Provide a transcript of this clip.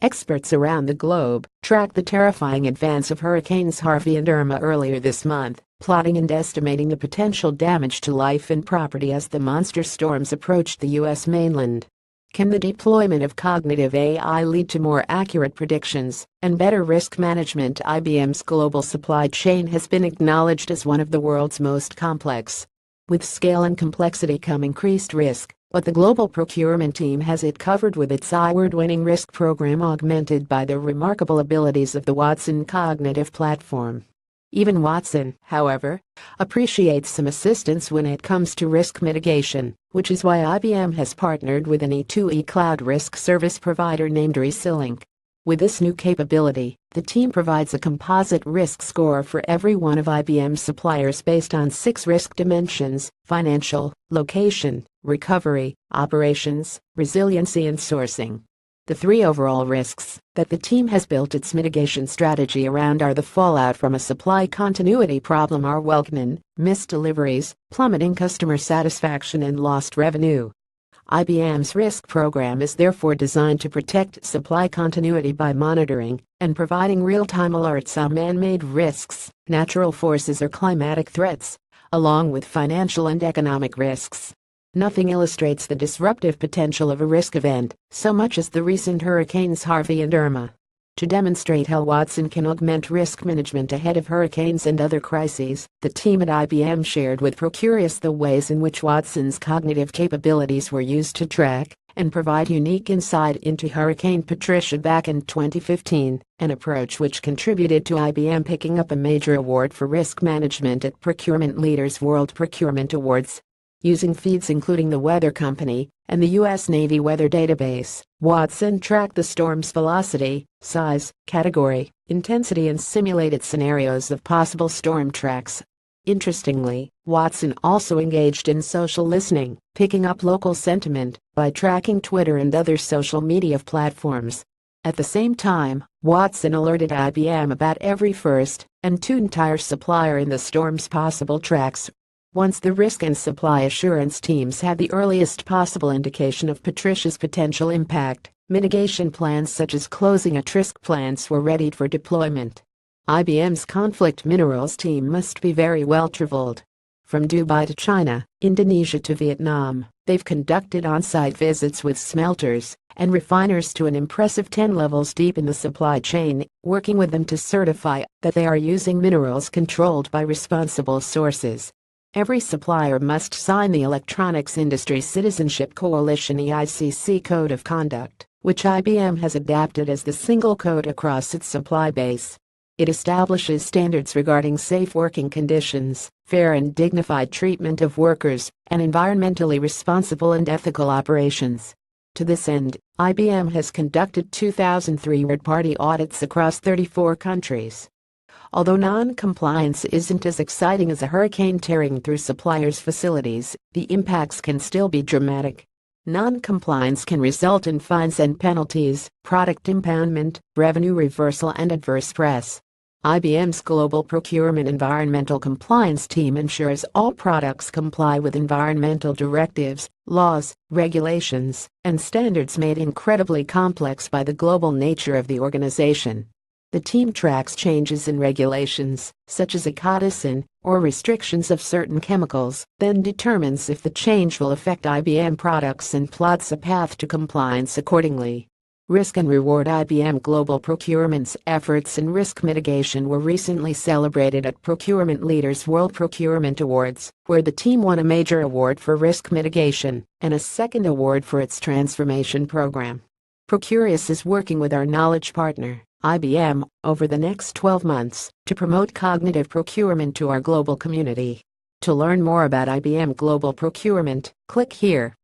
Experts around the globe tracked the terrifying advance of Hurricanes Harvey and Irma earlier this month, plotting and estimating the potential damage to life and property as the monster storms approached the U.S. mainland. Can the deployment of cognitive AI lead to more accurate predictions and better risk management? IBM's global supply chain has been acknowledged as one of the world's most complex. With scale and complexity come increased risk, but the global procurement team has it covered with its award-winning risk program augmented by the remarkable abilities of the Watson cognitive platform. Even Watson, however, appreciates some assistance when it comes to risk mitigation, which is why IBM has partnered with an E2E cloud risk service provider named Resilink. With this new capability, the team provides a composite risk score for every one of IBM's suppliers based on 6 risk dimensions: financial, location, recovery, operations, resiliency, and sourcing. The 3 overall risks that the team has built its mitigation strategy around are the fallout from a supply continuity problem are welcome, missed deliveries, plummeting customer satisfaction, and lost revenue. IBM's risk program is therefore designed to protect supply continuity by monitoring and providing real-time alerts on man-made risks, natural forces or climatic threats, along with financial and economic risks. Nothing illustrates the disruptive potential of a risk event so much as the recent Hurricanes Harvey and Irma. To demonstrate how Watson can augment risk management ahead of hurricanes and other crises, the team at IBM shared with Procurious the ways in which Watson's cognitive capabilities were used to track and provide unique insight into Hurricane Patricia back in 2015, an approach which contributed to IBM picking up a major award for risk management at Procurement Leaders World Procurement Awards. Using feeds including the Weather Company and the U.S. Navy Weather Database, Watson tracked the storm's velocity, size, category, intensity, and simulated scenarios of possible storm tracks. Interestingly, Watson also engaged in social listening, picking up local sentiment by tracking Twitter and other social media platforms. At the same time, Watson alerted IBM about every first and 2nd-tier supplier in the storm's possible tracks. Once the risk and supply assurance teams had the earliest possible indication of Patricia's potential impact, mitigation plans such as closing at-risk plants were readied for deployment. IBM's conflict minerals team must be very well traveled. From Dubai to China, Indonesia to Vietnam, they've conducted on-site visits with smelters and refiners to an impressive 10 levels deep in the supply chain, working with them to certify that they are using minerals controlled by responsible sources. Every supplier must sign the Electronics Industry Citizenship Coalition (EICC) Code of Conduct, which IBM has adapted as the single code across its supply base. It establishes standards regarding safe working conditions, fair and dignified treatment of workers, and environmentally responsible and ethical operations. To this end, IBM has conducted 2,003 third-party audits across 34 countries. Although non-compliance isn't as exciting as a hurricane tearing through suppliers' facilities, the impacts can still be dramatic. Non-compliance can result in fines and penalties, product impoundment, revenue reversal, and adverse press. IBM's Global Procurement Environmental Compliance team ensures all products comply with environmental directives, laws, regulations, and standards made incredibly complex by the global nature of the organization. The team tracks changes in regulations, such as ecodicin, or restrictions of certain chemicals, then determines if the change will affect IBM products and plots a path to compliance accordingly. Risk and reward. IBM Global Procurement's efforts in risk mitigation were recently celebrated at Procurement Leaders World Procurement Awards, where the team won a major award for risk mitigation and a 2nd award for its transformation program. Procurious is working with our knowledge partner, IBM, over the next 12 months to promote cognitive procurement to our global community. To learn more about IBM Global Procurement, click here.